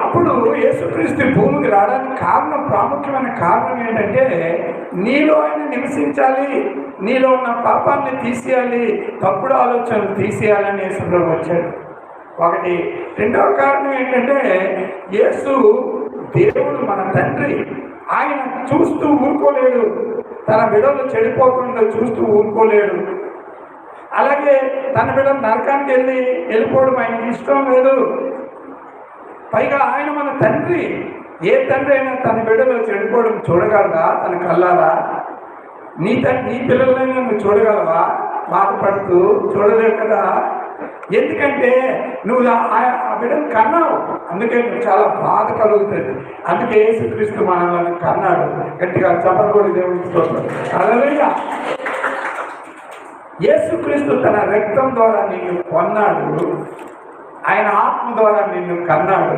అప్పుడు యేసుక్రీస్తు భూమికి రావడానికి ప్రాముఖ్యమైన కారణం ఏంటంటే, నీలో ఆయన నివసించాలి, నీలో ఉన్న పాపాన్ని తీసేయాలి, తప్పుడు ఆలోచనలు తీసేయాలని యేసుప్రభు వచ్చాడు. ఒకటి. రెండవ కారణం ఏంటంటే, యేసు దేవుడు, మన తండ్రి. ఆయన చూస్తూ ఊరుకోలేడు, తన బిడ్డలు చెడిపోకుండా చూస్తూ ఊరుకోలేడు. అలాగే తన బిడ్డలు నరకానికి వెళ్ళిపోవడం ఆయనకి ఇష్టం లేదు. పైగా ఆయన మన తండ్రి. ఏ తండ్రి అయినా తన బిడ్డలు చెడిపోవడం చూడగలరా? తన కళ్ళారా? నీ పిల్లలైనా నువ్వు చూడగలవా? బాధపడుతూ చూడలేవు కదా. ఎందుకంటే నువ్వు ఆ బిడ్డను కన్నావు, అందుకే నువ్వు చాలా బాధ కలుగుతుంది. అందుకే యేసుక్రీస్తు మనల్ని కన్నాడు. గట్టిగా చెప్పకూడదు దేవుడికి స్తోత్రం. హల్లెలూయా. యేసుక్రీస్తు తన రక్తం ద్వారా నిన్ను కొన్నాడు, ఆయన ఆత్మ ద్వారా నిన్ను కన్నాడు.